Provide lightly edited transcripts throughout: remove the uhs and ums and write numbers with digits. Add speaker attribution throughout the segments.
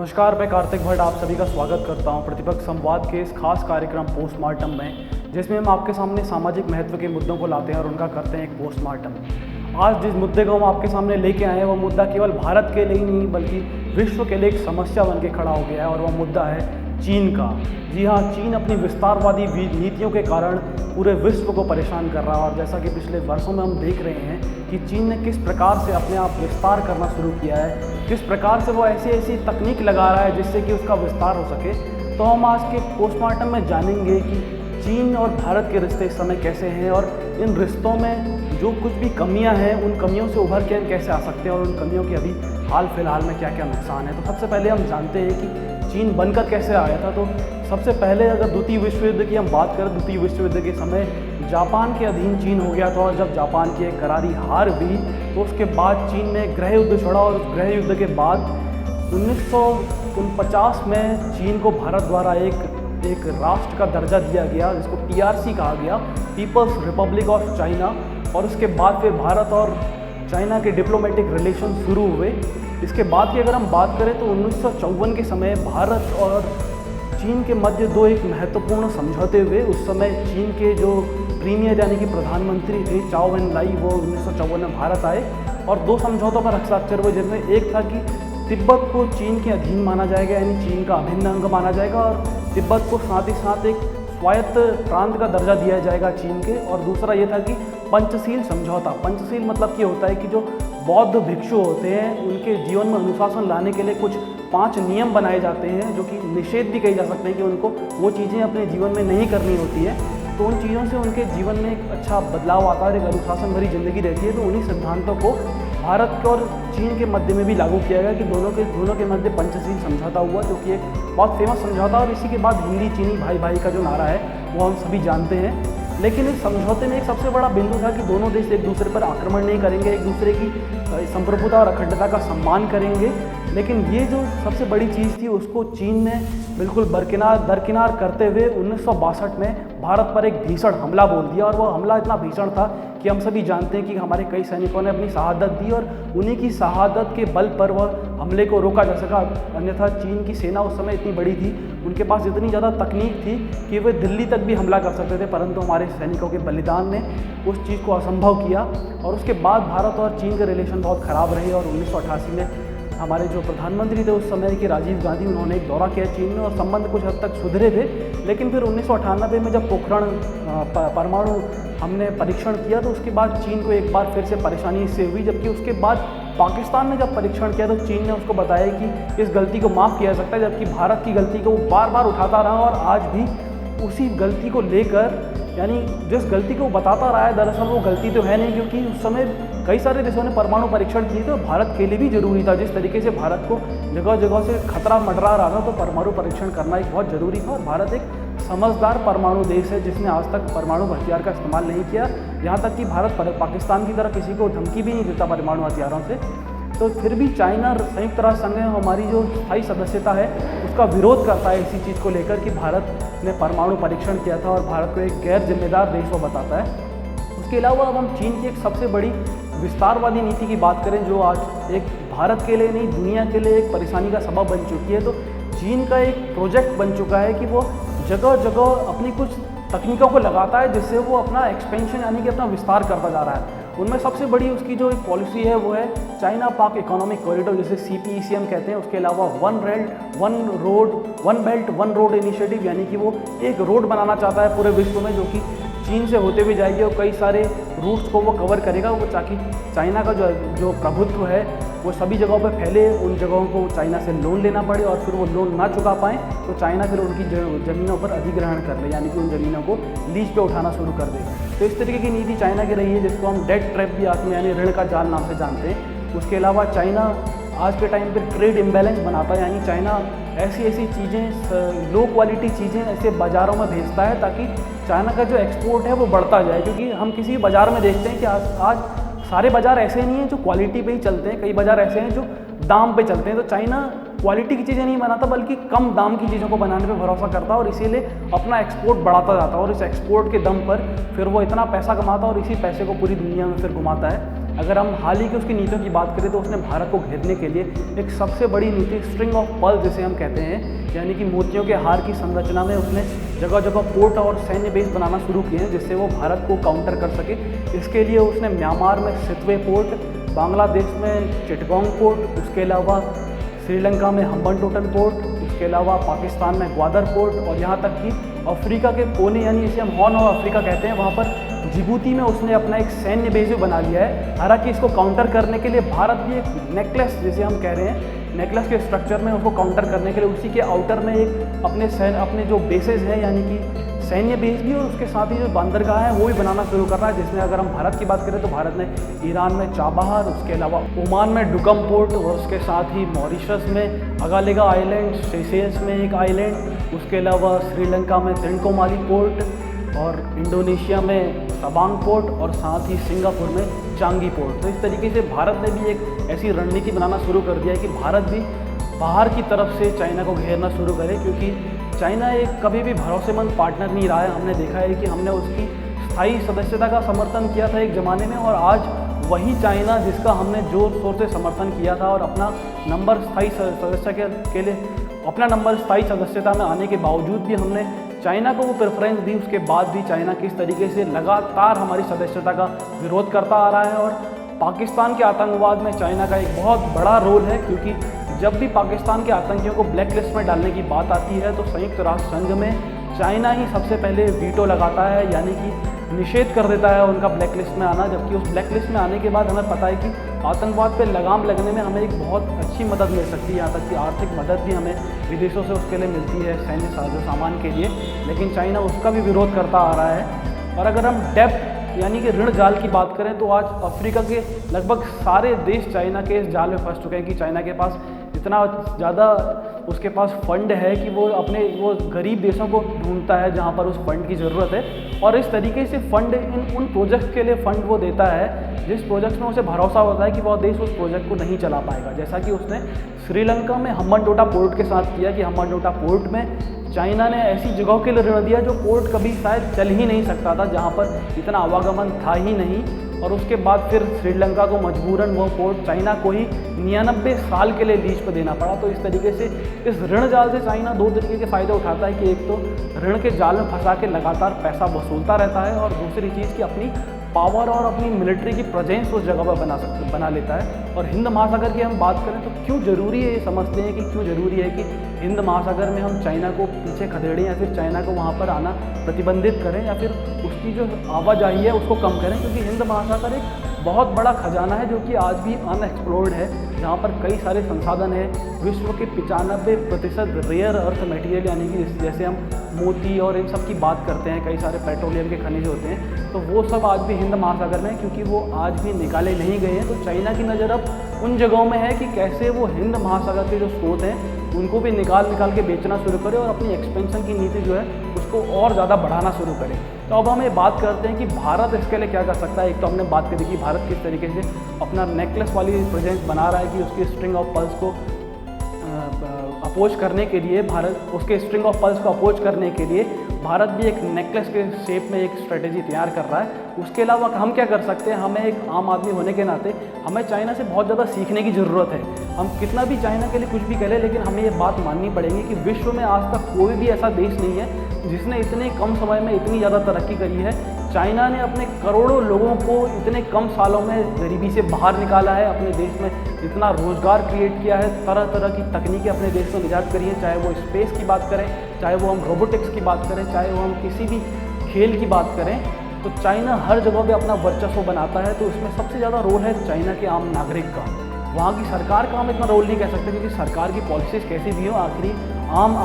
Speaker 1: नमस्कार, मैं कार्तिक भट्ट आप सभी का स्वागत करता हूं प्रतिपक्ष संवाद के इस खास कार्यक्रम पोस्टमार्टम में, जिसमें हम आपके सामने सामाजिक महत्व के मुद्दों को लाते हैं और उनका करते हैं एक पोस्टमार्टम। आज जिस मुद्दे को हम आपके सामने लेके आए हैं वो मुद्दा केवल भारत के लिए ही नहीं बल्कि विश्व के लिए एक समस्या बन के खड़ा हो गया है और वह मुद्दा है चीन का। जी हाँ, चीन अपनी विस्तारवादी नीतियों के कारण पूरे विश्व को परेशान कर रहा है और जैसा कि पिछले वर्षों में हम देख रहे हैं कि चीन ने किस प्रकार से अपने आप विस्तार करना शुरू किया है, किस प्रकार से वो ऐसी ऐसी तकनीक लगा रहा है जिससे कि उसका विस्तार हो सके। तो हम आज के पोस्टमार्टम में जानेंगे कि चीन और भारत के रिश्ते इस समय कैसे हैं और इन रिश्तों में जो कुछ भी कमियां हैं उन कमियों से उभर के हम कैसे आ सकते हैं और उन कमियों के अभी हाल फिलहाल में क्या क्या नुकसान है। तो सबसे पहले हम जानते हैं कि चीन बनकर कैसे आया था। तो सबसे पहले अगर द्वितीय विश्व युद्ध की हम बात करें, द्वितीय विश्व युद्ध के समय जापान के अधीन चीन हो गया था और जब जापान की एक करारी हार हुई तो उसके बाद चीन ने गृह युद्ध छोड़ा और उस गृह युद्ध के बाद 1949 में चीन को भारत द्वारा एक राष्ट्र का दर्जा दिया गया जिसको PRC कहा गया, पीपल्स रिपब्लिक ऑफ चाइना। और उसके बाद फिर भारत और चाइना के डिप्लोमेटिक रिलेशन शुरू हुए। इसके बाद की अगर हम बात करें तो 1954 के समय भारत और चीन के मध्य दो एक महत्वपूर्ण समझौते हुए। उस समय चीन के जो प्रीमियर यानी कि प्रधानमंत्री थे चाओ एन लाई, वो 1954 में भारत आए और दो समझौतों पर हस्ताक्षर हुए, जिनमें एक था कि तिब्बत को चीन के अधीन माना जाएगा यानी चीन का अभिन्न अंग माना जाएगा और तिब्बत को साथ ही साथ एक स्वायत्त प्रांत का दर्जा दिया जाएगा चीन के। और दूसरा ये था कि पंचशील समझौता। पंचशील मतलब ये होता है कि जो बौद्ध भिक्षु होते हैं उनके जीवन में अनुशासन लाने के लिए कुछ 5 नियम बनाए जाते हैं जो कि निषेध भी कहे जा सकते हैं कि उनको वो चीज़ें अपने जीवन में नहीं करनी होती है। तो उन चीज़ों से उनके जीवन में एक अच्छा बदलाव आता है, एक अनुशासन भरी जिंदगी रहती है। तो उन्हीं सिद्धांतों को भारत और चीन के मध्य में भी लागू किया गया कि दोनों के मध्य पंचशील समझौता हुआ, जो कि एक बहुत फेमस समझौता। और इसी के बाद हिंदी चीनी भाई भाई का जो नारा है वो हम सभी जानते हैं। लेकिन इस समझौते में एक सबसे बड़ा बिंदु था कि दोनों देश एक दूसरे पर आक्रमण नहीं करेंगे, एक दूसरे की संप्रभुता और अखंडता का सम्मान करेंगे। लेकिन ये जो सबसे बड़ी चीज़ थी उसको चीन ने बिल्कुल दरकिनार करते हुए 1962 में भारत पर एक भीषण हमला बोल दिया। और वह हमला इतना भीषण था कि हम सभी जानते हैं कि हमारे कई सैनिकों ने अपनी शहादत दी और उन्हीं की शहादत के बल पर वह हमले को रोका जा सका। अन्यथा चीन की सेना उस समय इतनी बड़ी थी, उनके पास इतनी ज़्यादा तकनीक थी कि वे दिल्ली तक भी हमला कर सकते थे, परंतु हमारे सैनिकों के बलिदान ने उस चीज़ को असंभव किया। और उसके बाद भारत और चीन के रिलेशन बहुत ख़राब रहे और 1988 में हमारे जो प्रधानमंत्री थे उस समय के राजीव गांधी, उन्होंने एक दौरा किया चीन में और संबंध कुछ हद तक सुधरे थे। लेकिन फिर 1998 में जब पोखरण परमाणु हमने परीक्षण किया तो उसके बाद चीन को एक बार फिर से परेशानी इससे हुई, जबकि उसके बाद पाकिस्तान ने जब परीक्षण किया तो चीन ने उसको बताया कि इस गलती को माफ़ किया जा सकता है, जबकि भारत की गलती को वो बार बार उठाता रहा और आज भी उसी गलती को लेकर, यानी जिस गलती को बताता रहा है दरअसल वो गलती तो है नहीं, क्योंकि उस समय कई सारे देशों ने परमाणु परीक्षण किए थे और भारत के लिए भी जरूरी था। जिस तरीके से भारत को जगह जगह से खतरा मंडरा रहा था तो परमाणु परीक्षण करना एक बहुत ज़रूरी था। और भारत एक समझदार परमाणु देश है जिसने आज तक परमाणु हथियार का इस्तेमाल नहीं किया, यहाँ तक कि भारत पाकिस्तान की तरह किसी को धमकी भी नहीं देता परमाणु हथियारों से। तो फिर भी चाइना संयुक्त राष्ट्र संघ में हमारी जो स्थायी सदस्यता है उसका विरोध करता है इसी चीज़ को लेकर कि भारत ने परमाणु परीक्षण किया था और भारत को एक गैर जिम्मेदार देश वो बताता है। उसके अलावा अब हम चीन की एक सबसे बड़ी विस्तारवादी नीति की बात करें जो आज एक भारत के लिए नहीं दुनिया के लिए एक परेशानी का सबब बन चुकी है। तो चीन का एक प्रोजेक्ट बन चुका है कि वो जगह जगह अपनी कुछ तकनीकों को लगाता है जिससे वो अपना एक्सपेंशन यानी कि अपना विस्तार करता जा रहा है। उनमें सबसे बड़ी उसकी जो एक पॉलिसी है वो है चाइना पाक इकोनॉमिक कॉरिडोर, जिसे CPEC हम कहते हैं। उसके अलावा one belt one road initiative, यानी कि वो एक रोड बनाना चाहता है पूरे विश्व में जो कि चीन से होते हुए जाएगी और कई सारे रूट्स को वो कवर करेगा, वो ताकि चाइना का जो प्रभुत्व है वो सभी जगहों पर फैले, उन जगहों को चाइना से लोन लेना पड़े और फिर वो लोन ना चुका पाएँ तो चाइना फिर उनकी ज़मीनों पर अधिग्रहण कर ले, यानी कि उन ज़मीनों को लीज पे उठाना शुरू कर दे। तो इस तरीके की नीति चाइना की रही है जिसको हम डेट ट्रैप भी आते हैं, यानी ऋण का जाल नाम से जानते हैं। उसके अलावा चाइना आज के टाइम पर ट्रेड इम्बैलेंस बनाता है, यानी चाइना ऐसी चीज़ें, लो क्वालिटी चीज़ें ऐसे बाज़ारों में भेजता है ताकि चाइना का जो एक्सपोर्ट है वो बढ़ता जाए। क्योंकि हम किसी बाज़ार में देखते हैं कि आज सारे बाज़ार ऐसे नहीं हैं जो क्वालिटी पे ही चलते हैं, कई बाज़ार ऐसे हैं जो दाम पे चलते हैं। तो चाइना क्वालिटी की चीज़ें नहीं बनाता बल्कि कम दाम की चीज़ों को बनाने पे भरोसा करता है और इसीलिए अपना एक्सपोर्ट बढ़ाता जाता है और इस एक्सपोर्ट के दम पर फिर वो इतना पैसा कमाता है और इसी पैसे को पूरी दुनिया में फिर घुमाता है। अगर हम हाल ही की उसकी नीतियों की बात करें तो उसने भारत को घेरने के लिए एक सबसे बड़ी नीति स्ट्रिंग ऑफ पर्ल जिसे हम कहते हैं, यानी कि मोतियों के हार की संरचना में उसने जगह जगह पोर्ट और सैन्य बेस बनाना शुरू किए हैं जिससे वो भारत को काउंटर कर सके। इसके लिए उसने म्यांमार में सितवे पोर्ट, बांग्लादेश में चिटगोंग पोर्ट, उसके अलावा श्रीलंका में हम्बनटोटन पोर्ट, उसके अलावा पाकिस्तान में ग्वादर पोर्ट और यहाँ तक कि अफ्रीका के कोने यानी इसे हम हॉर्न ऑफ अफ्रीका कहते हैं, वहाँ पर जिबूती में उसने अपना एक सैन्य बेस भी बना लिया है। हालांकि इसको काउंटर करने के लिए भारत भी एक नेकलेस जिसे हम कह रहे हैं, नेकलेस के स्ट्रक्चर में उसको काउंटर करने के लिए उसी के आउटर में एक अपने जो बेसेस हैं यानी कि सैन्य बेस भी और उसके साथ ही जो बंदरगाह है वो भी बनाना शुरू कर रहा है। जिसमें अगर हम भारत की बात करें तो भारत ने ईरान में चाबहार, उसके अलावा ओमान में डुकम पोर्ट और उसके साथ ही मॉरिशस में अगालेगा आइलैंड, सेशेल्स में एक आइलैंड, उसके अलावा श्रीलंका में त्रिंकोमाली पोर्ट और इंडोनेशिया में तबांग पोर्ट और साथ ही सिंगापुर में चांगी पोर्ट। तो इस तरीके से भारत ने भी एक ऐसी रणनीति बनाना शुरू कर दिया है कि भारत भी बाहर की तरफ से चाइना को घेरना शुरू करे, क्योंकि चाइना एक कभी भी भरोसेमंद पार्टनर नहीं रहा है। हमने देखा है कि हमने उसकी स्थायी सदस्यता का समर्थन किया था एक ज़माने में, और आज वही चाइना जिसका हमने जोर शोर से समर्थन किया था और अपना नंबर स्थायी सदस्य के लिए अपना नंबर स्थायी सदस्यता में आने के बावजूद भी हमने चाइना को वो प्रेफरेंस दी, उसके बाद भी चाइना किस तरीके से लगातार हमारी सदस्यता का विरोध करता आ रहा है। और पाकिस्तान के आतंकवाद में चाइना का एक बहुत बड़ा रोल है, क्योंकि जब भी पाकिस्तान के आतंकियों को ब्लैक लिस्ट में डालने की बात आती है तो संयुक्त राष्ट्र संघ में चाइना ही सबसे पहले वीटो लगाता है, यानी कि निषेध कर देता है उनका ब्लैक लिस्ट में आना। जबकि उस ब्लैक लिस्ट में आने के बाद हमें पता है कि आतंकवाद पे लगाम लगने में हमें एक बहुत अच्छी मदद मिल सकती है, यहाँ तक कि आर्थिक मदद भी हमें विदेशों से उसके लिए मिलती है सैन्य साजो सामान के लिए, लेकिन चाइना उसका भी विरोध करता आ रहा है। और अगर हम डेप्थ यानी कि ऋण जाल की बात करें तो आज अफ्रीका के लगभग सारे देश चाइना के इस जाल में फंस चुके हैं कि चाइना के पास इतना ज़्यादा उसके पास फंड है कि वो गरीब देशों को ढूंढता है जहाँ पर उस फंड की ज़रूरत है, और इस तरीके से फंड उन प्रोजेक्ट के लिए फ़ंड वो देता है जिस प्रोजेक्ट में उसे भरोसा होता है कि वह देश उस प्रोजेक्ट को नहीं चला पाएगा। जैसा कि उसने श्रीलंका में हम्बनटोटा पोर्ट के साथ किया कि हम्बनटोटा पोर्ट में चाइना ने ऐसी जगहों के लिए ऋण दिया जो पोर्ट कभी शायद चल ही नहीं सकता था, जहाँ पर इतना आवागमन था ही नहीं, और उसके बाद फिर श्रीलंका को मजबूरन वो पोर्ट चाइना को ही 99 साल के लिए लीज पर देना पड़ा। तो इस तरीके से इस ऋण जाल से चाइना दो तरीके के फ़ायदे उठाता है कि एक तो ऋण के जाल में फंसा के लगातार पैसा वसूलता रहता है, और दूसरी चीज़ कि अपनी पावर और अपनी मिलिट्री की प्रेजेंस उस जगह पर बना लेता है। और हिंद महासागर की हम बात करें तो क्यों ज़रूरी है, ये समझते हैं कि क्यों ज़रूरी है कि हिंद महासागर में हम चाइना को पीछे खदेड़ें या फिर चाइना को वहाँ पर आना प्रतिबंधित करें या फिर उसकी जो आवाजाही है उसको कम करें, क्योंकि हिंद महासागर एक बहुत बड़ा खजाना है जो कि आज भी अनएक्सप्लोर्ड है, जहाँ पर कई सारे संसाधन हैं। विश्व के 95% रेयर अर्थ मटेरियल यानी कि जैसे हम मोती और इन सब की बात करते हैं, कई सारे पेट्रोलियम के खनिज होते हैं, तो वो सब आज भी हिंद महासागर में, क्योंकि वो आज भी निकाले नहीं गए हैं। तो चाइना की नज़र अब उन जगहों में है कि कैसे वो हिंद महासागर के जो स्रोत हैं उनको भी निकाल के बेचना शुरू करे और अपनी एक्सपेंशन की नीति जो है उसको और ज़्यादा बढ़ाना शुरू करे। तो अब हम ये बात करते हैं कि भारत इसके लिए क्या कर सकता है। एक तो हमने बात करी कि भारत किस तरीके से अपना नेकलेस वाली प्रेजेंस बना रहा है कि उसकी स्ट्रिंग ऑफ पर्ल्स को अपोज करने के लिए भारत भी एक नेकलेस के शेप में एक स्ट्रेटेजी तैयार कर रहा है। उसके अलावा हम क्या कर सकते हैं, हमें एक आम आदमी होने के नाते हमें चाइना से बहुत ज़्यादा सीखने की ज़रूरत है। हम कितना भी चाइना के लिए कुछ भी करें, लेकिन हमें ये बात माननी पड़ेगी कि विश्व में आज तक कोई भी ऐसा देश नहीं है जिसने इतने कम समय में इतनी ज़्यादा तरक्की करी है। चाइना ने अपने करोड़ों लोगों को इतने कम सालों में गरीबी से बाहर निकाला है, अपने देश में इतना रोज़गार क्रिएट किया है, तरह तरह की तकनीकें अपने देश में निजात करी है, चाहे वो स्पेस की बात करें, चाहे वो हम रोबोटिक्स की बात करें, चाहे वो हम किसी भी खेल की बात करें। तो चाइना हर जगह पे अपना वर्चस्व बनाता है। तो इसमें सबसे ज़्यादा रोल है चाइना के आम नागरिक का। वहाँ की सरकार का हम इतना रोल नहीं कह सकते, क्योंकि सरकार की पॉलिसीज़ कैसी भी हो, आखिरी आम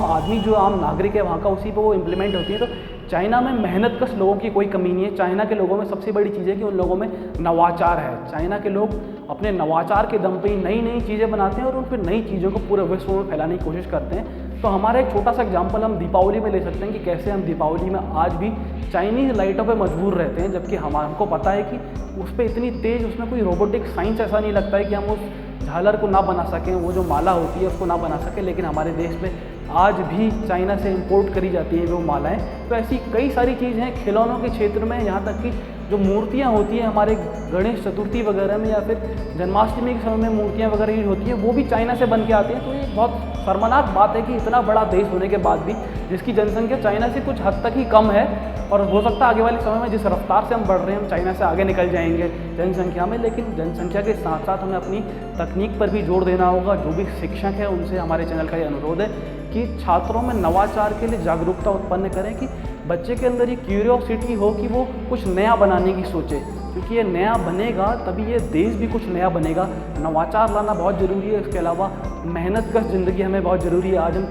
Speaker 1: आदमी जो आम नागरिक है वहाँ का, उसी पर वो इम्प्लीमेंट होती है। तो चाइना में मेहनतकश लोगों की कोई कमी नहीं है। चाइना के लोगों में सबसे बड़ी चीज़ है कि उन लोगों में नवाचार है। चाइना के लोग अपने नवाचार के दम पे ही नई नई चीज़ें बनाते हैं और उन फिर नई चीज़ों को पूरे विश्व में फैलाने की कोशिश करते हैं। तो हमारा एक छोटा सा एग्जांपल हम दीपावली में ले सकते हैं कि कैसे हम दीपावली में आज भी चाइनीज़ लाइटों पे मजबूर रहते हैं, जबकि हमको पता है कि उस पर इतनी तेज़ उसमें कोई रोबोटिक साइंस ऐसा नहीं लगता है कि हम उस झालर को ना बना सकें, वो जो माला होती है उसको ना बना सकें। लेकिन हमारे देश में आज भी चाइना से इंपोर्ट करी जाती हैं वो मालाएं। तो ऐसी कई सारी चीज़ें हैं खिलौनों के क्षेत्र में, यहाँ तक कि जो मूर्तियाँ होती हैं हमारे गणेश चतुर्थी वगैरह में या फिर जन्माष्टमी के समय में मूर्तियाँ वगैरह यूज होती हैं, वो भी चाइना से बन के आती हैं। तो ये बहुत शर्मनाक बात है कि इतना बड़ा देश होने के बाद भी जिसकी जनसंख्या चाइना से कुछ हद तक ही कम है, और हो सकता है आगे वाले समय में जिस रफ्तार से हम बढ़ रहे हैं हम चाइना से आगे निकल जाएंगे जनसंख्या में, लेकिन जनसंख्या के साथ साथ हमें अपनी तकनीक पर भी जोर देना होगा। जो भी शिक्षक है उनसे हमारे चैनल का ये अनुरोध है कि छात्रों में नवाचार के लिए जागरूकता उत्पन्न करें, कि बच्चे के अंदर ये क्यूरियोसिटी हो कि वो कुछ नया बनाने की सोचे, क्योंकि ये नया बनेगा तभी ये देश भी कुछ नया बनेगा। नवाचार लाना बहुत ज़रूरी है। इसके अलावा मेहनतकश ज़िंदगी हमें बहुत ज़रूरी है। आज हम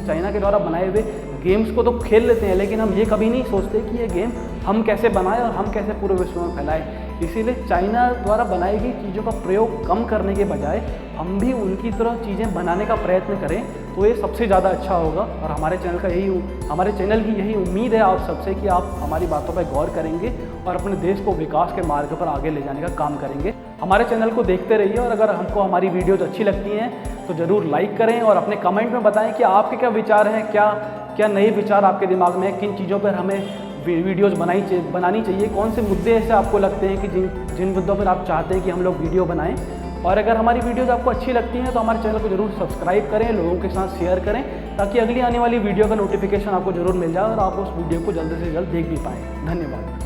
Speaker 1: चाइना के द्वारा बनाए हुए गेम्स को तो खेल लेते हैं, लेकिन हम ये कभी नहीं सोचते कि ये गेम हम कैसे बनाएं और हम कैसे पूरे विश्व में फैलाएं। इसीलिए चाइना द्वारा बनाई गई चीज़ों का प्रयोग कम करने के बजाय हम भी उनकी तरह चीज़ें बनाने का प्रयत्न करें, तो ये सबसे ज़्यादा अच्छा होगा। और हमारे चैनल की यही उम्मीद है आप सबसे कि आप हमारी बातों पर गौर करेंगे और अपने देश को विकास के मार्ग पर आगे ले जाने का काम करेंगे। हमारे चैनल को देखते रहिए, और अगर हमको हमारी वीडियोज़ अच्छी लगती हैं तो ज़रूर लाइक करें और अपने कमेंट में बताएं कि आपके क्या विचार हैं, क्या नए विचार आपके दिमाग में हैं, किन चीज़ों पर हमें वीडियोज़ बनानी चाहिए, कौन से मुद्दे ऐसे आपको लगते हैं कि जिन मुद्दों पर आप चाहते हैं कि हम लोग वीडियो बनाएं। और अगर हमारी वीडियोज़ आपको अच्छी लगती हैं तो हमारे चैनल को जरूर सब्सक्राइब करें, लोगों के साथ शेयर करें, ताकि अगली आने वाली वीडियो का नोटिफिकेशन आपको जरूर मिल जाए और आप उस वीडियो को जल्द से जल्द देख भी पाएँ। धन्यवाद।